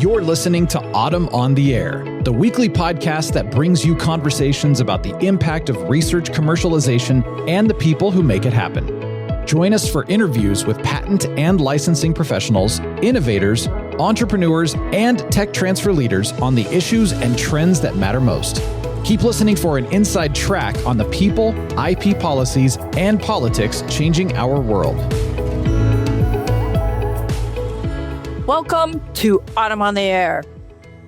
You're listening to Autumn on the Air, the weekly podcast that brings you conversations about the impact of research commercialization and the people who make it happen. Join us for interviews with patent and licensing professionals, innovators, entrepreneurs, and tech transfer leaders on the issues and trends that matter most. Keep listening for an inside track on the people, IP policies, and politics changing our world. Welcome to Autumn on the Air.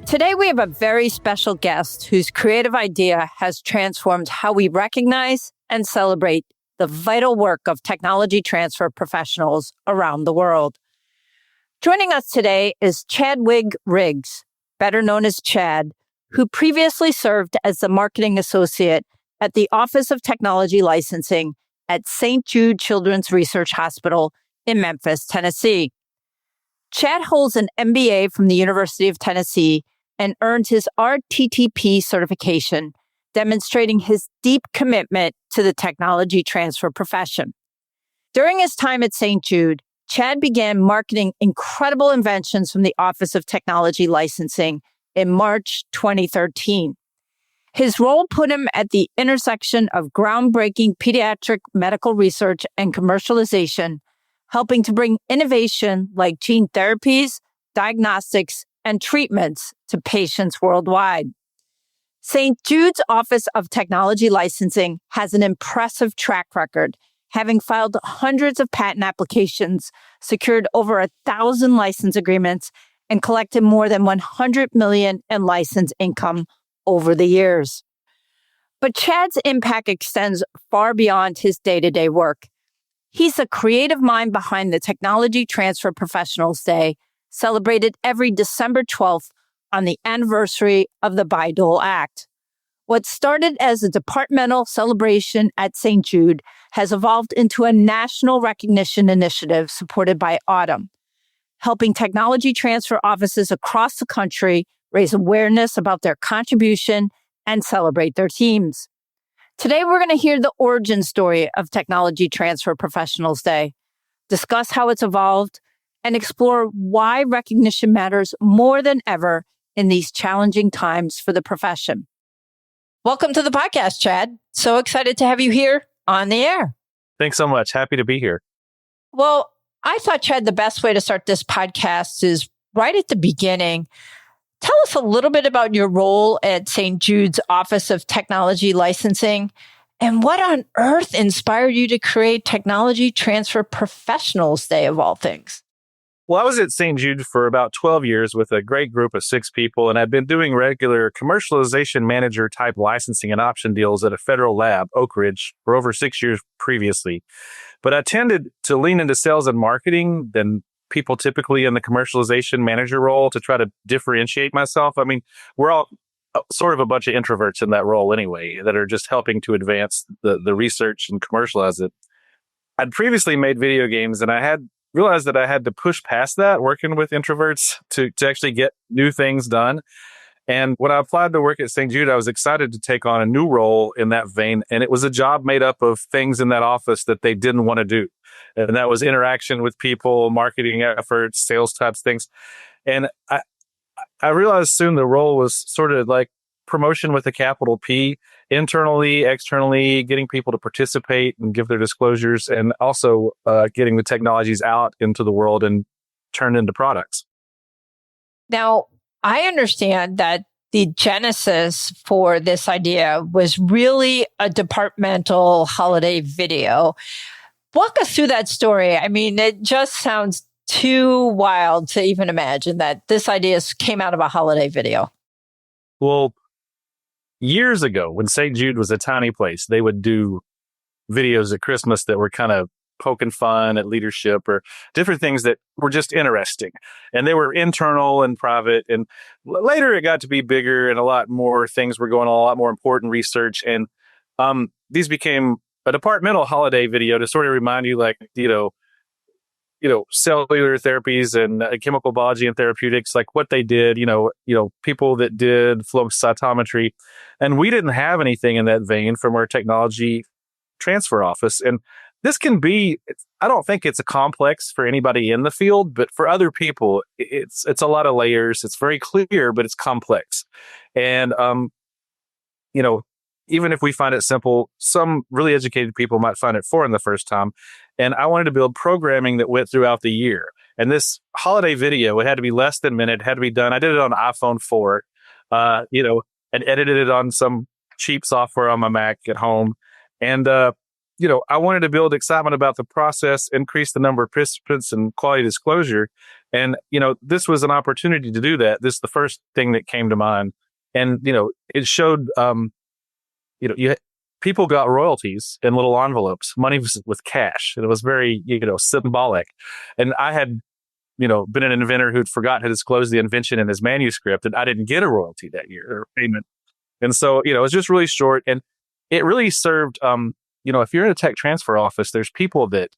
Today we have a very special guest whose creative idea has transformed how we recognize and celebrate the vital work of technology transfer professionals around the world. Joining us today is Chadwig Riggs, better known as Chad, who previously served as the marketing associate at the Office of Technology Licensing at St. Jude Children's Research Hospital in Memphis, Tennessee. Chad holds an MBA from the University of Tennessee and earned his RTTP certification, demonstrating his deep commitment to the technology transfer profession. During his time at St. Jude, Chad began marketing incredible inventions from the Office of Technology Licensing in March 2013. His role put him at the intersection of groundbreaking pediatric medical research and commercialization, helping to bring innovation like gene therapies, diagnostics, and treatments to patients worldwide. St. Jude's Office of Technology Licensing has an impressive track record, having filed hundreds of patent applications, secured over 1,000 license agreements, and collected more than $100 million in license income over the years. But Chad's impact extends far beyond his day-to-day work. He's the creative mind behind the Technology Transfer Professionals Day, celebrated every December 12th on the anniversary of the Bayh Dole Act. What started as a departmental celebration at St. Jude has evolved into a national recognition initiative supported by AUTM, helping technology transfer offices across the country raise awareness about their contribution and celebrate their teams. Today, we're going to hear the origin story of Technology Transfer Professionals Day, discuss how it's evolved, and explore why recognition matters more than ever in these challenging times for the profession. Welcome to the podcast, Chad. So excited to have you here on the air. Thanks so much. Happy to be here. Well, I thought, Chad, the best way to start this podcast is right at the beginning. Tell us a little bit about your role at St. Jude's Office of Technology Licensing and what on earth inspired you to create Technology Transfer Professionals Day of all things. Well, I was at St. Jude for about 12 years with a great group of 6 people, and I'd been doing regular commercialization manager type licensing and option deals at a federal lab, Oak Ridge, for over 6 years previously. But I tended to lean into sales and marketing than people typically in the commercialization manager role to try to differentiate myself. I mean, we're all sort of a bunch of introverts in that role anyway, that are just helping to advance the research and commercialize it. I'd previously made video games, and I had realized that I had to push past that, working with introverts to actually get new things done. And when I applied to work at St. Jude, I was excited to take on a new role in that vein. And it was a job made up of things in that office that they didn't want to do. And that was interaction with people, marketing efforts, sales types things. And I realized soon the role was sort of like promotion with a capital P, internally, externally, getting people to participate and give their disclosures, and also getting the technologies out into the world and turned into products. Now, I understand that the genesis for this idea was really a departmental holiday video. Walk us through that story. I mean, it just sounds too wild to even imagine that this idea came out of a holiday video. Well, years ago, when St. Jude was a tiny place, they would do videos at Christmas that were kind of poking fun at leadership or different things that were just interesting. And they were internal and private. And later it got to be bigger and a lot more things were going on, a lot more important research. And these became a departmental holiday video to sort of remind you, like, cellular therapies and chemical biology and therapeutics, like what they did, people that did flow cytometry. And we didn't have anything in that vein from our technology transfer office. And this can be, I don't think it's a complex for anybody in the field, but for other people, it's a lot of layers. It's very clear, but it's complex. And, even if we find it simple, some really educated people might find it foreign the first time. And I wanted to build programming that went throughout the year. And this holiday video, it had to be less than a minute, it had to be done. I did it on iPhone 4, and edited it on some cheap software on my Mac at home. And, I wanted to build excitement about the process, increase the number of participants and quality disclosure. And, this was an opportunity to do that. This is the first thing that came to mind. And, it showed, people got royalties in little envelopes. Money was with cash. And it was very, symbolic. And I had, been an inventor who'd forgotten to disclose the invention in his manuscript, and I didn't get a royalty that year or payment. And so, it was just really short. And it really served, if you're in a tech transfer office, there's people that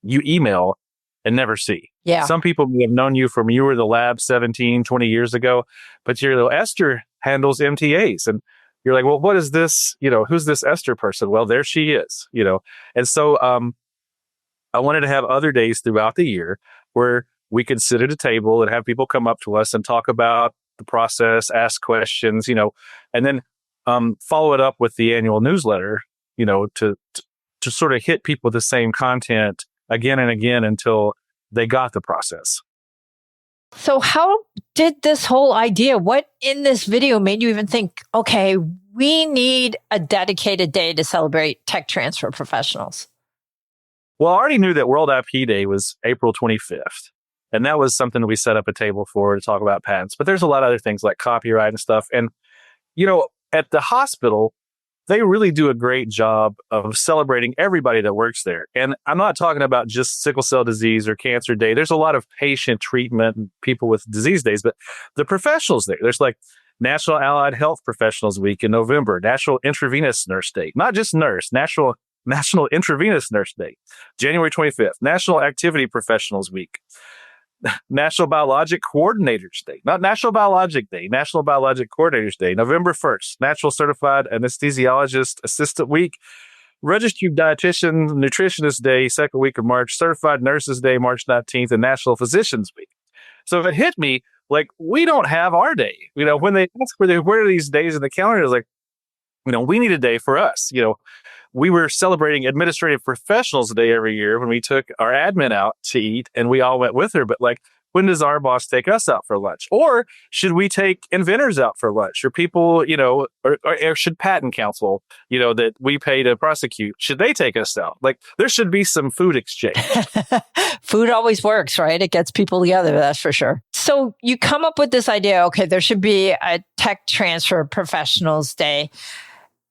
you email and never see. Yeah. Some people may have known you from you were the lab 17, 20 years ago, but your little Esther handles MTAs. And you're like, well, what is this? Who's this Esther person? Well, there she is, And so I wanted to have other days throughout the year where we could sit at a table and have people come up to us and talk about the process, ask questions, and then follow it up with the annual newsletter, to sort of hit people with the same content again and again until they got the process. So how did this whole idea, what in this video made you even think, okay, we need a dedicated day to celebrate tech transfer professionals? Well, I already knew that World IP Day was April 25th. And that was something we set up a table for to talk about patents. But there's a lot of other things like copyright and stuff. And, at the hospital, they really do a great job of celebrating everybody that works there. And I'm not talking about just sickle cell disease or cancer day. There's a lot of patient treatment and people with disease days, but the professionals there, there's like National Allied Health Professionals Week in November, National Intravenous Nurse Day, not just nurse, National Intravenous Nurse Day, January 25th, National Activity Professionals Week, National Biologic Coordinators Day, not National Biologic Day, National Biologic Coordinators Day, November 1st, National Certified Anesthesiologist Assistant Week, Registered Dietitian Nutritionist Day, second week of March, Certified Nurses Day, March 19th, and National Physicians Week. So it hit me like, we don't have our day. When they ask where are these days in the calendar, it's like, we need a day for us. We were celebrating Administrative Professionals Day every year when we took our admin out to eat and we all went with her. But when does our boss take us out for lunch? Or should we take inventors out for lunch? Or people, or should patent counsel, that we pay to prosecute, should they take us out? There should be some food exchange. Food always works, right? It gets people together, that's for sure. So you come up with this idea, okay, there should be a Tech Transfer Professionals Day.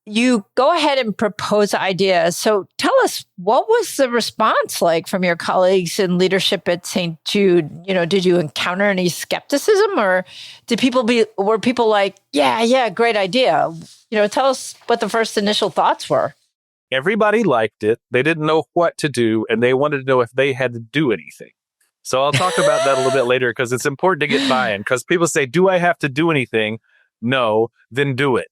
You go ahead and propose ideas. So tell us, what was the response like from your colleagues in leadership at St. Jude? Did you encounter any skepticism, or were people like, yeah, great idea? Tell us what the first initial thoughts were. Everybody liked it. They didn't know what to do, and they wanted to know if they had to do anything. So I'll talk about that a little bit later because it's important to get buy-in, because people say, do I have to do anything? No, then do it.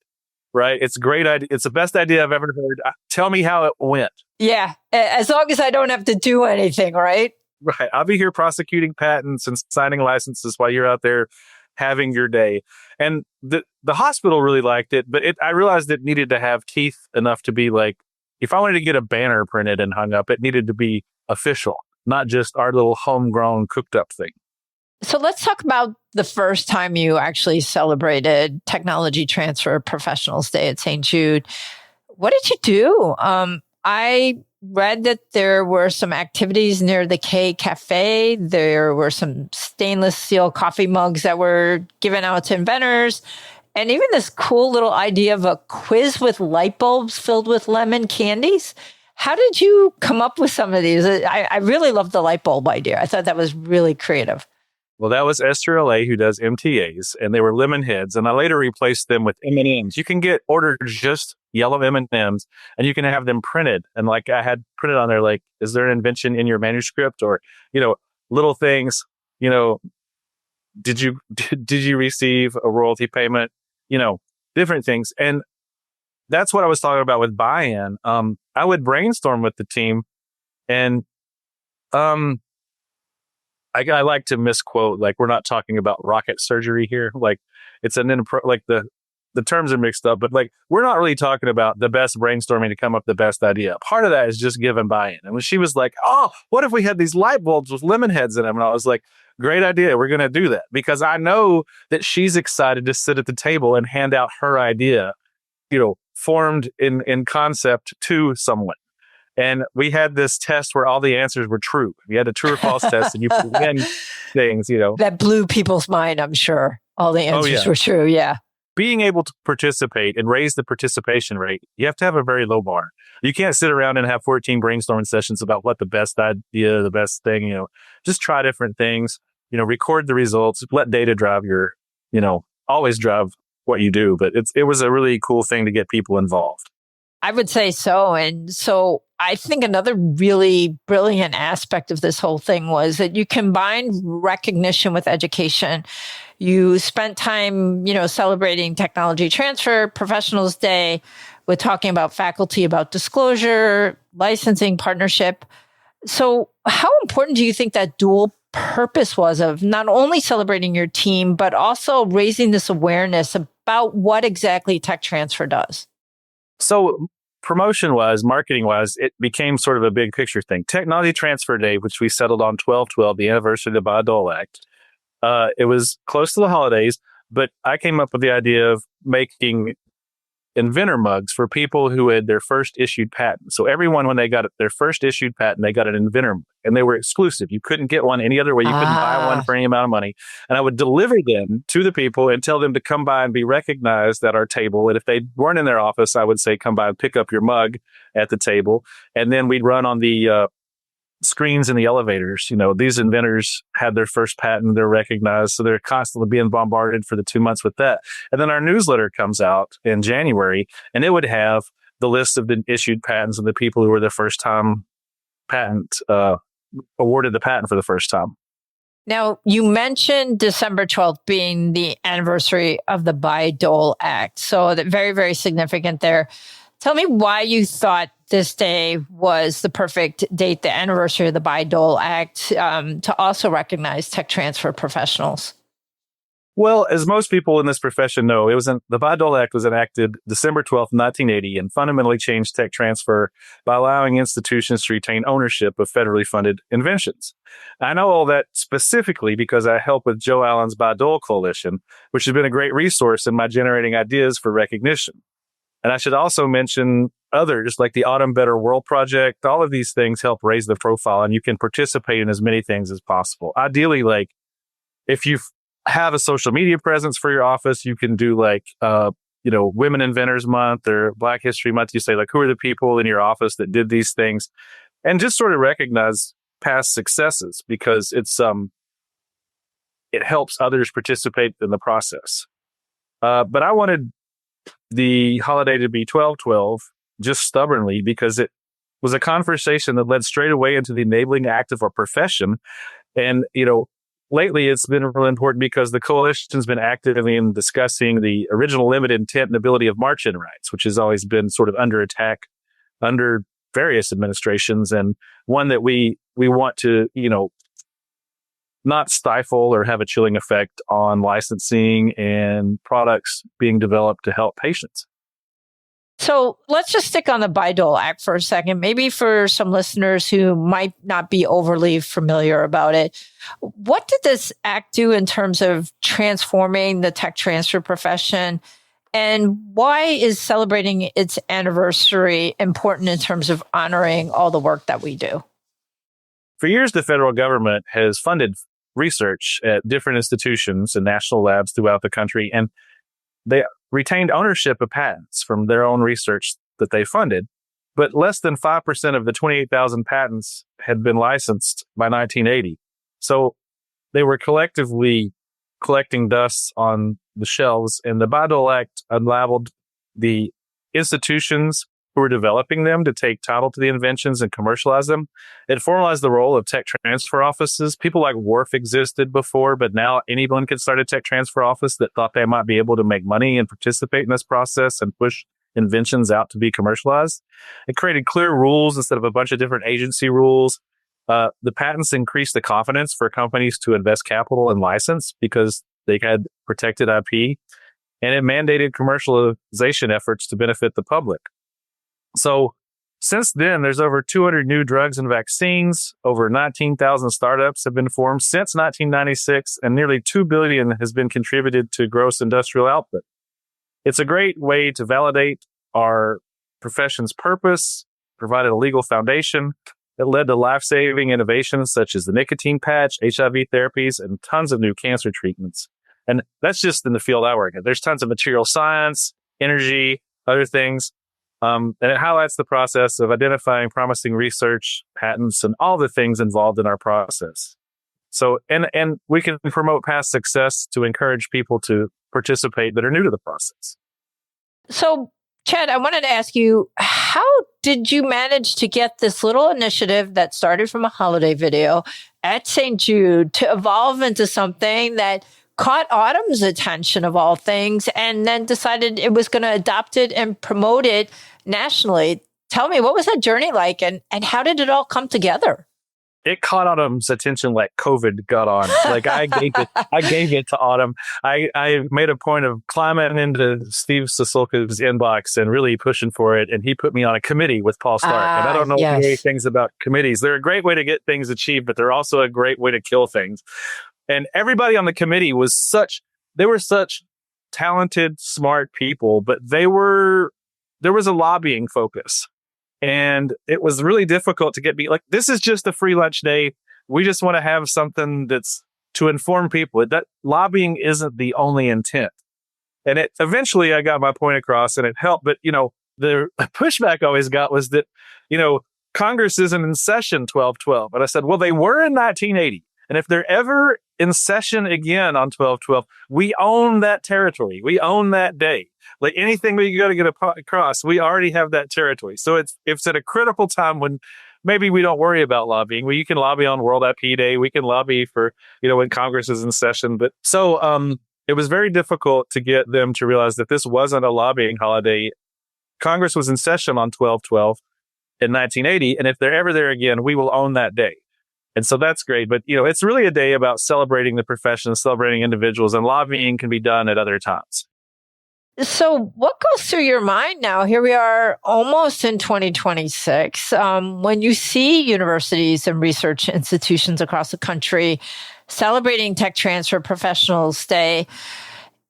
Right? It's a great idea. It's the best idea I've ever heard. Tell me how it went. Yeah. As long as I don't have to do anything, right? Right. I'll be here prosecuting patents and signing licenses while you're out there having your day. And the hospital really liked it, but I realized it needed to have teeth enough to be like, if I wanted to get a banner printed and hung up, it needed to be official, not just our little homegrown cooked up thing. So let's talk about the first time you actually celebrated Technology Transfer Professionals Day at St. Jude. What did you do? I read that there were some activities near the K Cafe. There were some stainless steel coffee mugs that were given out to inventors. And even this cool little idea of a quiz with light bulbs filled with lemon candies. How did you come up with some of these? I really love the light bulb idea. I thought that was really creative. Well, that was Esther LA, who does MTAs, and they were lemon heads. And I later replaced them with M&Ms. You can order just yellow M&Ms, and you can have them printed. And I had printed on there, is there an invention in your manuscript? Or, little things, did you receive a royalty payment? Different things. And that's what I was talking about with buy-in. I would brainstorm with the team, and I like to misquote, like, we're not talking about rocket surgery here. Like, it's like the terms are mixed up, but like, we're not really talking about the best brainstorming to come up with the best idea. Part of that is just giving buy-in. And when she was like, oh, what if we had these light bulbs with lemon heads in them? And I was like, great idea. We're going to do that, because I know that she's excited to sit at the table and hand out her idea, formed in concept to someone. And we had this test where all the answers were true. We had a true or false test, and you put in things, That blew people's mind, I'm sure. All the answers were true, yeah. Being able to participate and raise the participation rate, you have to have a very low bar. You can't sit around and have 14 brainstorming sessions about what the best idea, the best thing, just try different things, record the results, let data drive your, always drive what you do. But it was a really cool thing to get people involved. I would say so. And so I think another really brilliant aspect of this whole thing was that you combined recognition with education. You spent time, celebrating technology transfer, Professionals Day, with talking about faculty, about disclosure, licensing, partnership. So how important do you think that dual purpose was of not only celebrating your team, but also raising this awareness about what exactly tech transfer does? So promotion-wise, marketing-wise, it became sort of a big picture thing. Technology Transfer Day, which we settled on 12/12, the anniversary of the Bayh Dole Act. It was close to the holidays, but I came up with the idea of making inventor mugs for people who had their first issued patent. So everyone, when they got their first issued patent, they got an inventor mug, and they were exclusive. You couldn't get one any other way. You couldn't buy one for any amount of money. And I would deliver them to the people and tell them to come by and be recognized at our table. And if they weren't in their office, I would say, come by and pick up your mug at the table. And then we'd run on the screens in the elevators. These inventors had their first patent, they're recognized, so they're constantly being bombarded for the 2 months with that. And then our newsletter comes out in January, and it would have the list of the issued patents and the people who were the first time awarded the patent for the first time. Now, you mentioned December 12th being the anniversary of the Bayh Dole Act. So that very, very significant there. Tell me why you thought this day was the perfect date, the anniversary of the Bayh Dole Act, to also recognize tech transfer professionals. Well, as most people in this profession know, the Bayh Dole Act was enacted December 12th, 1980, and fundamentally changed tech transfer by allowing institutions to retain ownership of federally funded inventions. I know all that specifically because I help with Joe Allen's Bayh Dole Coalition, which has been a great resource in my generating ideas for recognition. And I should also mention others like the Autumn Better World Project. All of these things help raise the profile, and you can participate in as many things as possible. Ideally, like, if you have a social media presence for your office, you can do Women Inventors Month or Black History Month. You say, like, who are the people in your office that did these things? And just sort of recognize past successes, because it helps others participate in the process. But I wanted the holiday to be 12/12, just stubbornly, because it was a conversation that led straight away into the enabling act of our profession. And, lately it's been really important because the coalition's been actively in discussing the original limited intent and ability of march-in rights, which has always been sort of under attack under various administrations, and one that we want to, not stifle or have a chilling effect on licensing and products being developed to help patients. So let's just stick on the Bayh Dole Act for a second, maybe for some listeners who might not be overly familiar about it. What did this act do in terms of transforming the tech transfer profession? And why is celebrating its anniversary important in terms of honoring all the work that we do? For years, the federal government has funded research at different institutions and national labs throughout the country, and they retained ownership of patents from their own research that they funded. But less than 5% of the 28,000 patents had been licensed by 1980. So they were collectively collecting dust on the shelves, and the Bayh Dole Act unlabeled the institutions who were developing them to take title to the inventions and commercialize them. It formalized the role of tech transfer offices. People like Wharf existed before, but now anyone can start a tech transfer office that thought they might be able to make money and participate in this process and push inventions out to be commercialized. It created clear rules instead of a bunch of different agency rules. The patents increased the confidence for companies to invest capital and license because they had protected IP, and it mandated commercialization efforts to benefit the public. So since then, there's over 200 new drugs and vaccines. Over 19,000 startups have been formed since 1996, and nearly $2 billion has been contributed to gross industrial output. It's a great way to validate our profession's purpose, provided a legal foundation. It led to life-saving innovations such as the nicotine patch, HIV therapies, and tons of new cancer treatments. And that's just in the field I work in. There's tons of material science, energy, other things. And it highlights the process of identifying promising research, patents, and all the things involved in our process. So, and we can promote past success to encourage people to participate that are new to the process. So, Chad, I wanted to ask you, how did you manage to get this little initiative that started from a holiday video at St. Jude to evolve into something that caught Autumn's attention of all things, and then decided it was going to adopt it and promote it nationally? Tell me, what was that journey like, and how did it all come together? It caught Autumn's attention like COVID got on. Like I gave it to Autumn. I made a point of climbing into Steve Sasulka's inbox and really pushing for it. And he put me on a committee with Paul Stark. And I don't know many things about committees. They're a great way to get things achieved, but they're also a great way to kill things. And everybody on the committee was such talented, smart people, but there was a lobbying focus. And it was really difficult to get me like, this is just a free lunch day. We just want to have something that's to inform people. That lobbying isn't the only intent. And eventually I got my point across and it helped. But, the pushback I always got was that, Congress isn't in session 12/12. And I said, well, they were in 1980. And if they're ever in session again on 12/12, we own that territory. We own that day. Like anything we got to get across, we already have that territory. So it's at a critical time when maybe we don't worry about lobbying. Well, you can lobby on World IP Day. We can lobby for, when Congress is in session. But so it was very difficult to get them to realize that this wasn't a lobbying holiday. Congress was in session on 12/12 in 1980. And if they're ever there again, we will own that day. And so that's great. But, it's really a day about celebrating the profession, celebrating individuals, and lobbying can be done at other times. So what goes through your mind now? Here we are almost in 2026. When you see universities and research institutions across the country celebrating tech transfer professionals' day,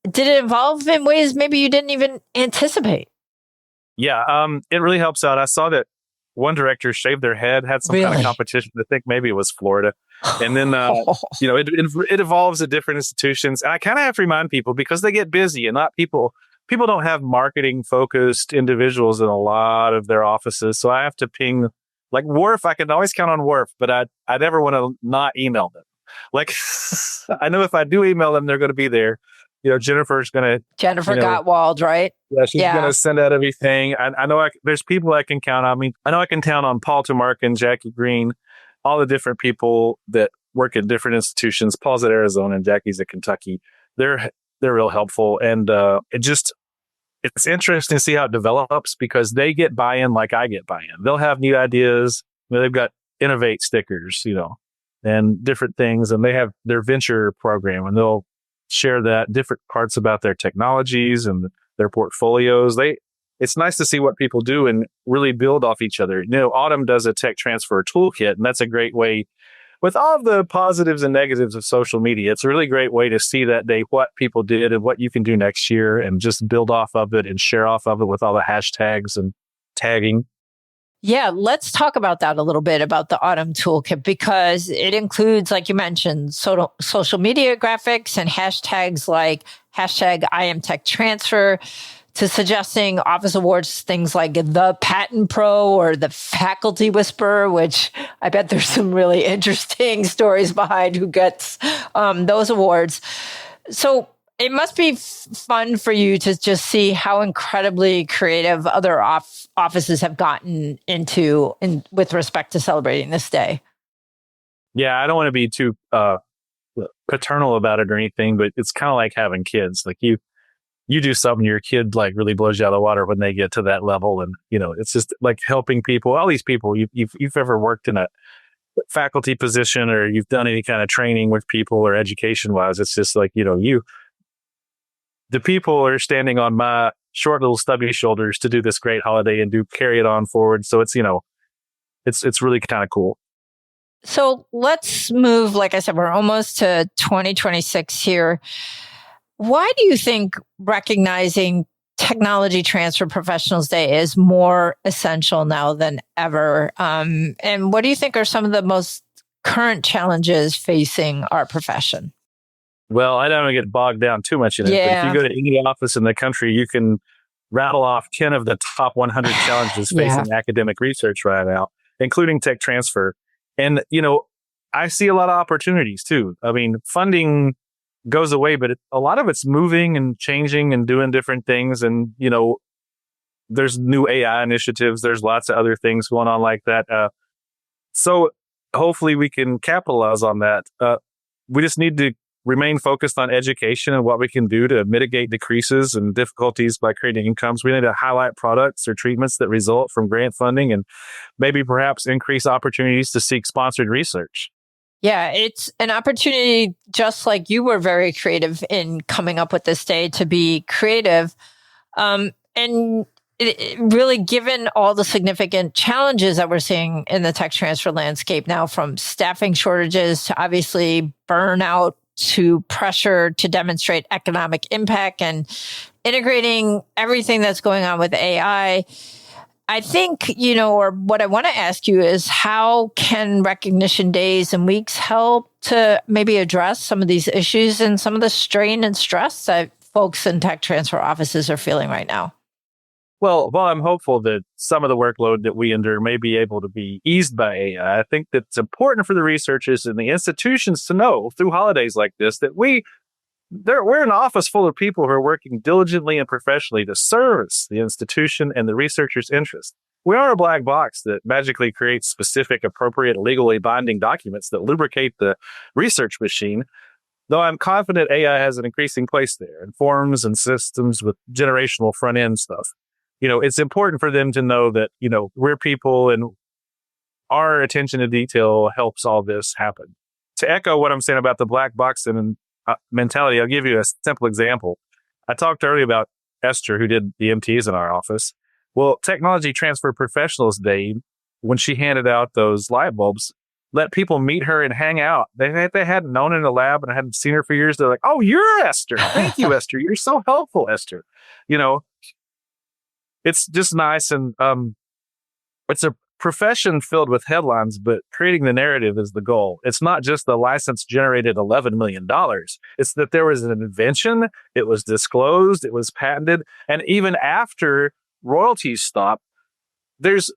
did it evolve in ways maybe you didn't even anticipate? Yeah, it really helps out. I saw that one director shaved their head, had some kind of competition. I think maybe it was Florida. And then, it evolves at different institutions. And I kind of have to remind people because they get busy and not people don't have marketing focused individuals in a lot of their offices. So I have to ping like Worf. I can always count on Worf, but I never want to not email them. Like I know if I do email them, they're going to be there. Jennifer Gottwald, right? Yeah, she's going to send out everything. I know there's people I can count on. I mean, I know I can count on Paul Tumarkin, Jackie Green, all the different people that work at different institutions. Paul's at Arizona and Jackie's at Kentucky. They're real helpful. And it's interesting to see how it develops because they get buy-in like I get buy-in. They'll have new ideas. They've got innovate stickers, and different things. And they have their venture program and they'll share that different parts about their technologies and their portfolios. It's nice to see what people do and really build off each other. Autumn does a tech transfer toolkit, and that's a great way with all of the positives and negatives of social media. It's a really great way to see that day what people did and what you can do next year and just build off of it and share off of it with all the hashtags and tagging. Yeah, let's talk about that a little bit, about the Autumn Toolkit, because it includes, like you mentioned, social media graphics and hashtags like hashtag #IamTechTransfer to suggesting office awards, things like the Patent Pro or the Faculty Whisperer, which I bet there's some really interesting stories behind who gets those awards. So it must be fun for you to just see how incredibly creative other offices have gotten into with respect to celebrating this day. Yeah, I don't want to be too paternal about it or anything, but it's kind of like having kids. Like you do something, your kid like really blows you out of the water when they get to that level. And, it's just like helping people, all these people, you've ever worked in a faculty position or you've done any kind of training with people or education wise. It's just like, the people are standing on my short little stubby shoulders to do this great holiday and carry it on forward. So it's, it's really kind of cool. So let's move, like I said, we're almost to 2026 here. Why do you think recognizing Technology Transfer Professionals Day is more essential now than ever? And what do you think are some of the most current challenges facing our profession? Well, I don't want to get bogged down too much in it, but if you go to any office in the country, you can rattle off 10 of the top 100 challenges facing academic research right now, including tech transfer. And, I see a lot of opportunities too. I mean, funding goes away, but a lot of it's moving and changing and doing different things. And, there's new AI initiatives. There's lots of other things going on like that. So hopefully we can capitalize on that. We just need to remain focused on education and what we can do to mitigate decreases and difficulties by creating incomes. We need to highlight products or treatments that result from grant funding and maybe perhaps increase opportunities to seek sponsored research. Yeah, it's an opportunity, just like you were very creative in coming up with this day, to be creative. And really, given all the significant challenges that we're seeing in the tech transfer landscape now, from staffing shortages to obviously burnout to pressure to demonstrate economic impact and integrating everything that's going on with AI, I think, or what I want to ask you is, how can recognition days and weeks help to maybe address some of these issues and some of the strain and stress that folks in tech transfer offices are feeling right now? Well, while I'm hopeful that some of the workload that we endure may be able to be eased by AI, I think that it's important for the researchers and the institutions to know through holidays like this that we're an office full of people who are working diligently and professionally to service the institution and the researcher's interest. We are a black box that magically creates specific, appropriate, legally binding documents that lubricate the research machine, though I'm confident AI has an increasing place there in forms and systems with generational front-end stuff. It's important for them to know that, we're people and our attention to detail helps all this happen. To echo what I'm saying about the black box and mentality, I'll give you a simple example. I talked earlier about Esther, who did the MTs in our office. Well, Technology Transfer Professionals Day, when she handed out those light bulbs, let people meet her and hang out. They hadn't known her in the lab and I hadn't seen her for years. They're like, "Oh, you're Esther. Thank you, Esther. You're so helpful, Esther." It's just nice. And it's a profession filled with headlines, but creating the narrative is the goal. It's not just the license generated $11 million. It's that there was an invention, it was disclosed, it was patented. And even after royalties stop, there's,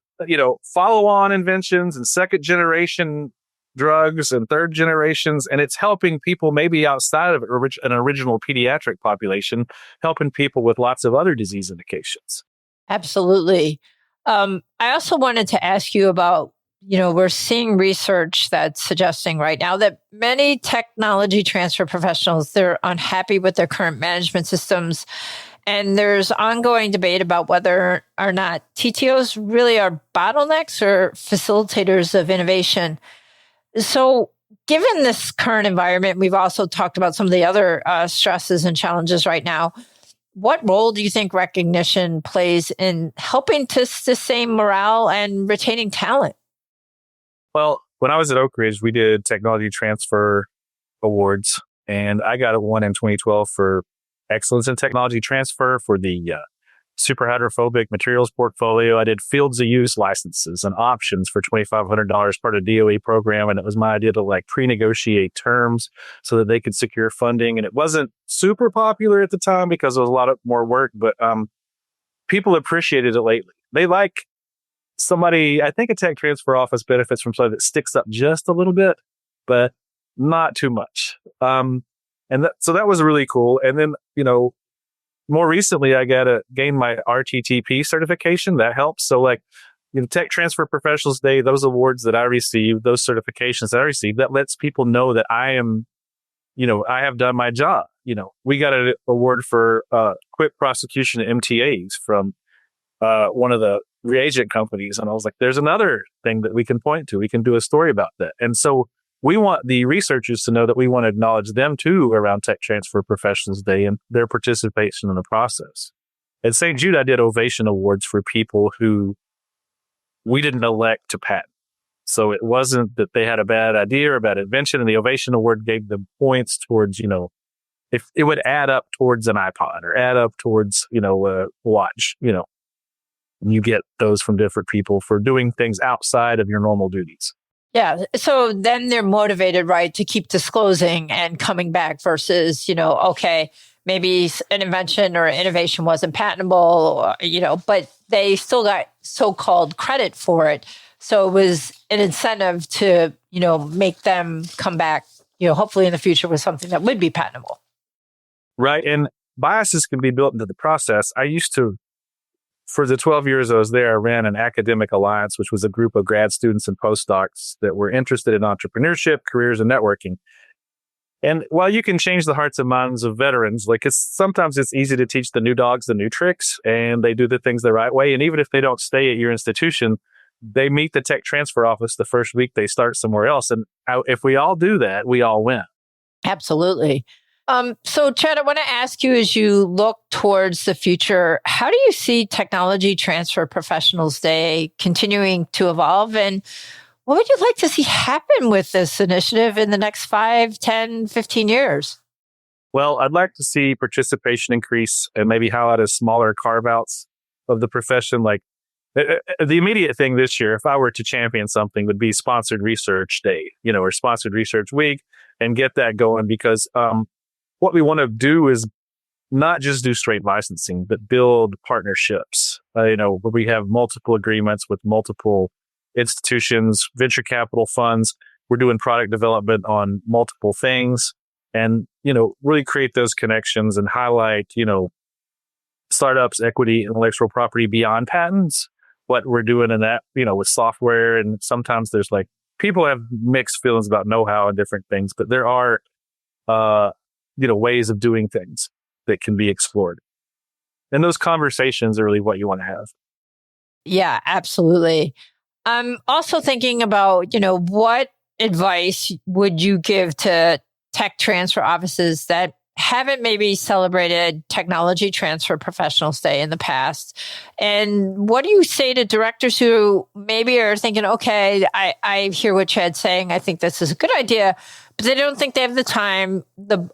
follow-on inventions and second generation drugs and third generations. And it's helping people maybe outside of an original pediatric population, helping people with lots of other disease indications. Absolutely. I also wanted to ask you about, we're seeing research that's suggesting right now that many technology transfer professionals, they're unhappy with their current management systems. And there's ongoing debate about whether or not TTOs really are bottlenecks or facilitators of innovation. So given this current environment, we've also talked about some of the other stresses and challenges right now. What role do you think recognition plays in helping to sustain morale and retaining talent? Well, when I was at Oak Ridge, we did technology transfer awards, and I got one in 2012 for excellence in technology transfer for the superhydrophobic materials portfolio. I did fields of use licenses and options for $2,500 part of DOE program. And it was my idea to pre-negotiate terms so that they could secure funding. And it wasn't super popular at the time because it was a lot of more work, but people appreciated it lately. They like somebody, I think a tech transfer office benefits from somebody that sticks up just a little bit, but not too much. So that was really cool. And then, more recently, I gain my RTTP certification. That helps. So Tech Transfer Professionals Day, those awards that I received, those certifications that I received, that lets people know that I am, I have done my job. We got an award for quick prosecution of MTAs from one of the reagent companies. And I was like, there's another thing that we can point to. We can do a story about that. And so we want the researchers to know that we want to acknowledge them too around Tech Transfer Professionals Day and their participation in the process. At St. Jude, I did ovation awards for people who we didn't elect to patent. So it wasn't that they had a bad idea or a bad invention, and the ovation award gave them points towards, if it would add up towards an iPod or add up towards, a watch, you get those from different people for doing things outside of your normal duties. Yeah. So then they're motivated, right, to keep disclosing and coming back versus, okay, maybe an invention or innovation wasn't patentable, but they still got so-called credit for it. So it was an incentive to, make them come back, hopefully in the future with something that would be patentable. Right. And biases can be built into the process. I used to, for the 12 years I was there, I ran an academic alliance, which was a group of grad students and postdocs that were interested in entrepreneurship, careers, and networking. And while you can change the hearts and minds of veterans, sometimes it's easy to teach the new dogs the new tricks, and they do the things the right way. And even if they don't stay at your institution, they meet the tech transfer office the first week they start somewhere else. And if we all do that, we all win. Absolutely. So, Chad, I want to ask you, as you look towards the future, how do you see Technology Transfer Professionals Day continuing to evolve? And what would you like to see happen with this initiative in the next 5, 10, 15 years? Well, I'd like to see participation increase and maybe highlight as smaller carve-outs of the profession. Like the immediate thing this year, if I were to champion something, would be Sponsored Research Day, or Sponsored Research Week, and get that going, because what we want to do is not just do straight licensing, but build partnerships, where we have multiple agreements with multiple institutions, venture capital funds. We're doing product development on multiple things and, really create those connections and highlight, startups, equity, intellectual property beyond patents, what we're doing in that, with software. And sometimes there's people have mixed feelings about know-how and different things, but there are, ways of doing things that can be explored. And those conversations are really what you want to have. Yeah, absolutely. I'm also thinking about, what advice would you give to tech transfer offices that haven't maybe celebrated Technology Transfer Professionals Day in the past? And what do you say to directors who maybe are thinking, okay, I hear what Chad's saying. I think this is a good idea, but they don't think they have the time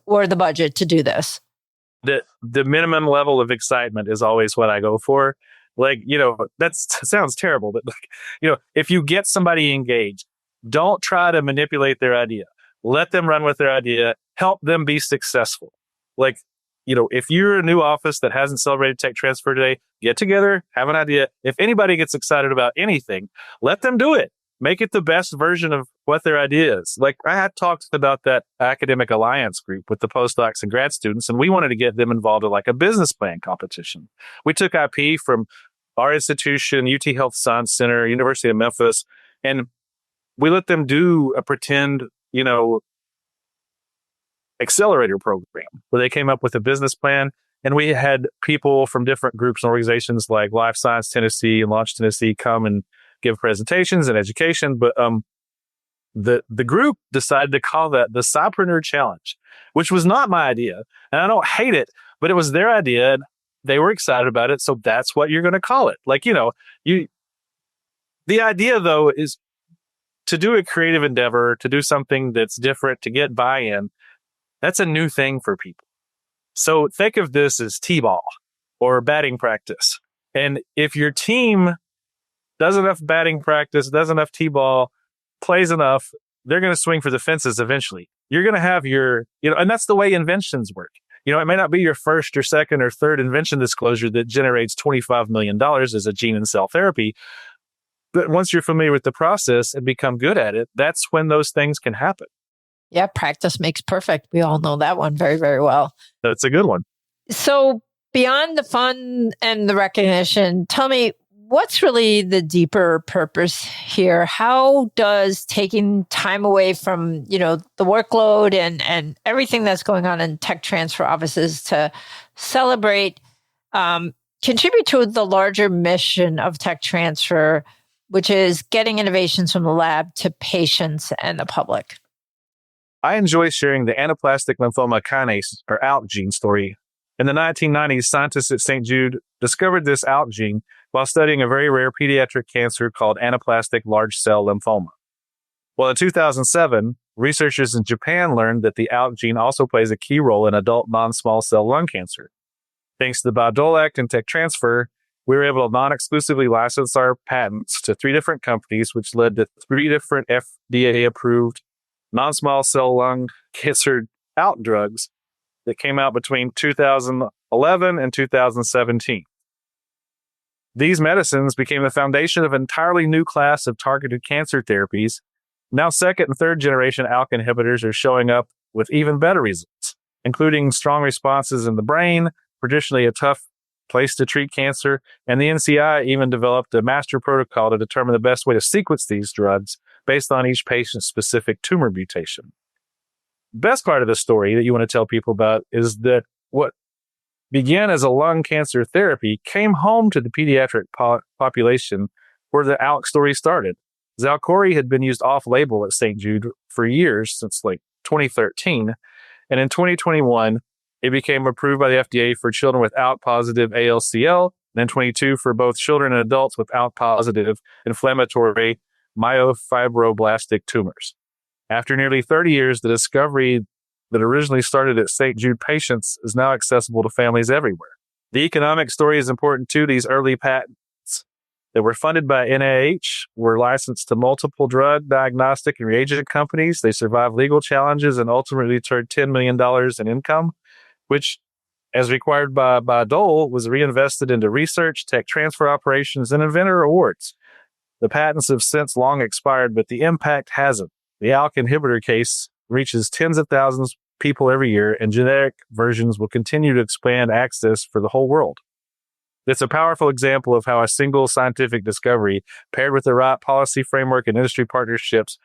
or the budget to do this? The minimum level of excitement is always what I go for. That sounds terrible, but if you get somebody engaged, don't try to manipulate their idea. Let them run with their idea. Help them be successful. If you're a new office that hasn't celebrated Tech Transfer Day, get together, have an idea. If anybody gets excited about anything, let them do it. Make it the best version of what their idea is. I had talked about that academic alliance group with the postdocs and grad students, and we wanted to get them involved in a business plan competition. We took IP from our institution, UT Health Science Center, University of Memphis, and we let them do a pretend, accelerator program where they came up with a business plan. And we had people from different groups and organizations like Life Science Tennessee and Launch Tennessee come and give presentations and education. But the group decided to call that the Cypreneur Challenge, which was not my idea. And I don't hate it, but it was their idea. And they were excited about it. So that's what you're going to call it. The idea, though, is to do a creative endeavor, to do something that's different, to get buy-in. That's a new thing for people. So think of this as T-ball or batting practice. And if your team does enough batting practice, does enough T-ball, plays enough, they're going to swing for the fences eventually. You're going to have your, and that's the way inventions work. It may not be your first or second or third invention disclosure that generates $25 million as a gene and cell therapy. But once you're familiar with the process and become good at it, that's when those things can happen. Yeah, practice makes perfect. We all know that one very, very well. That's a good one. So beyond the fun and the recognition, tell me, what's really the deeper purpose here? How does taking time away from, the workload and everything that's going on in tech transfer offices to celebrate contribute to the larger mission of tech transfer, which is getting innovations from the lab to patients and the public? I enjoy sharing the anaplastic lymphoma kinase, or ALK gene story. In the 1990s, scientists at St. Jude discovered this ALK gene while studying a very rare pediatric cancer called anaplastic large cell lymphoma. Well, in 2007, researchers in Japan learned that the ALK gene also plays a key role in adult non-small cell lung cancer. Thanks to the Dole Act and tech transfer, we were able to non-exclusively license our patents to 3 different companies, which led to 3 different FDA-approved non-small cell lung cancer ALK drugs that came out between 2011 and 2017. These medicines became the foundation of an entirely new class of targeted cancer therapies. Now, second and third generation ALK inhibitors are showing up with even better results, including strong responses in the brain, traditionally a tough place to treat cancer, and the NCI even developed a master protocol to determine the best way to sequence these drugs based on each patient's specific tumor mutation. Best part of the story that you want to tell people about is that what began as a lung cancer therapy came home to the pediatric population where the ALK story started. Xalkori had been used off-label at St. Jude for years, since 2013, and in 2021, it became approved by the FDA for children with ALK-positive ALCL, and in 2022 for both children and adults with ALK-positive inflammatory myofibroblastic tumors. After nearly 30 years, the discovery that originally started at St. Jude patients is now accessible to families everywhere. The economic story is important too. These early patents that were funded by NIH were licensed to multiple drug, diagnostic, and reagent companies. They survived legal challenges and ultimately turned $10 million in income, which, as required by Dole, was reinvested into research, tech transfer operations, and inventor awards. The patents have since long expired, but the impact hasn't. The ALK inhibitor case reaches tens of thousands of people every year, and generic versions will continue to expand access for the whole world. It's a powerful example of how a single scientific discovery, paired with the right policy framework and industry partnerships,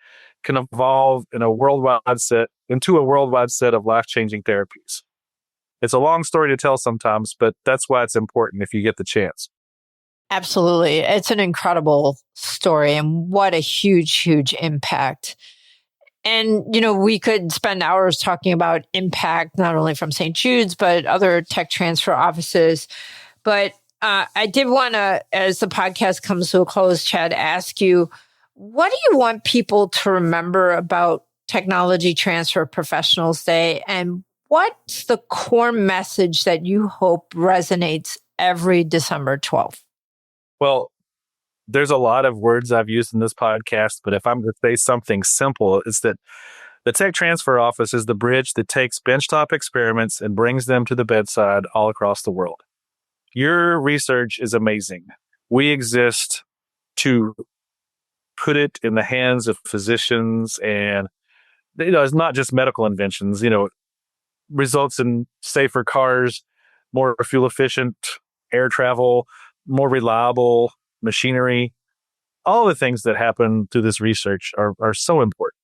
can evolve into a worldwide set of life-changing therapies. It's a long story to tell sometimes, but that's why it's important if you get the chance. Absolutely. It's an incredible story, and what a huge, huge impact. And, we could spend hours talking about impact, not only from St. Jude's, but other tech transfer offices. But I did want to, as the podcast comes to a close, Chad, ask you, what do you want people to remember about Technology Transfer Professionals Day? And what's the core message that you hope resonates every December 12th? Well, there's a lot of words I've used in this podcast, but if I'm going to say something simple, it's that the Tech Transfer Office is the bridge that takes benchtop experiments and brings them to the bedside all across the world. Your research is amazing. We exist to put it in the hands of physicians, and it's not just medical inventions. Results in safer cars, more fuel efficient air travel, more reliable machinery. All the things that happen through this research are so important.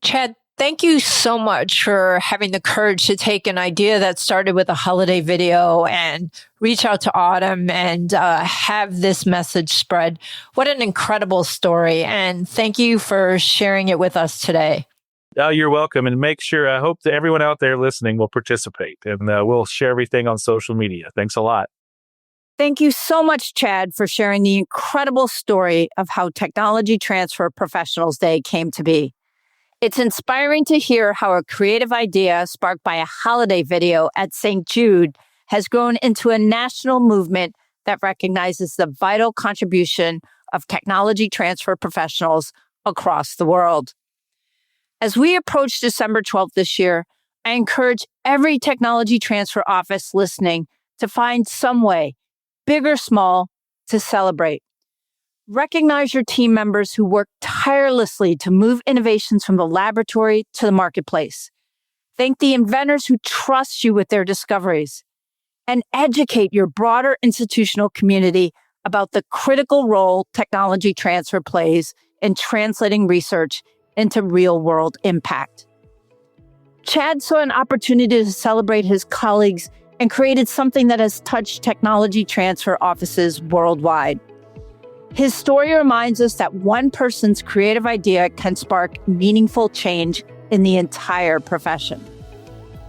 Chad, thank you so much for having the courage to take an idea that started with a holiday video and reach out to Autumn and have this message spread. What an incredible story. And thank you for sharing it with us today. Oh, you're welcome. And I hope that everyone out there listening will participate, and we'll share everything on social media. Thanks a lot. Thank you so much, Chad, for sharing the incredible story of how Technology Transfer Professionals Day came to be. It's inspiring to hear how a creative idea sparked by a holiday video at St. Jude has grown into a national movement that recognizes the vital contribution of technology transfer professionals across the world. As we approach December 12th this year, I encourage every technology transfer office listening to find some way, big or small, to celebrate. Recognize your team members who work tirelessly to move innovations from the laboratory to the marketplace. Thank the inventors who trust you with their discoveries. And educate your broader institutional community about the critical role technology transfer plays in translating research into real-world impact. Chad saw an opportunity to celebrate his colleagues and created something that has touched technology transfer offices worldwide. His story reminds us that one person's creative idea can spark meaningful change in the entire profession.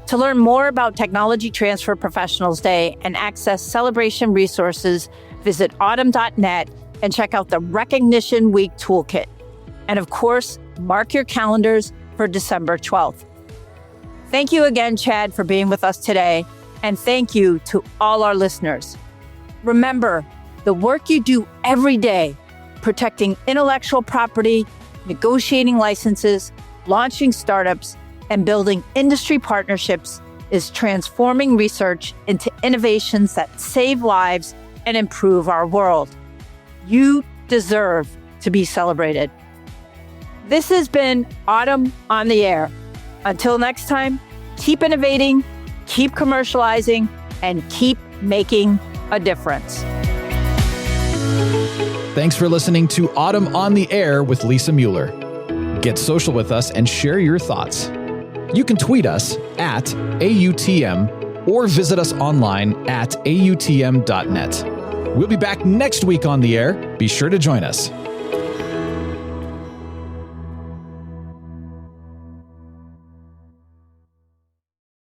To learn more about Technology Transfer Professionals Day and access celebration resources, visit autumn.net and check out the Recognition Week Toolkit. And of course, mark your calendars for December 12th. Thank you again, Chad, for being with us today. And thank you to all our listeners. Remember, the work you do every day, protecting intellectual property, negotiating licenses, launching startups, and building industry partnerships, is transforming research into innovations that save lives and improve our world. You deserve to be celebrated. This has been Autumn on the Air. Until next time, keep innovating, keep commercializing, and keep making a difference. Thanks for listening to Autumn on the Air with Lisa Mueller. Get social with us and share your thoughts. You can tweet us at AUTM or visit us online at AUTM.net. We'll be back next week on the air. Be sure to join us.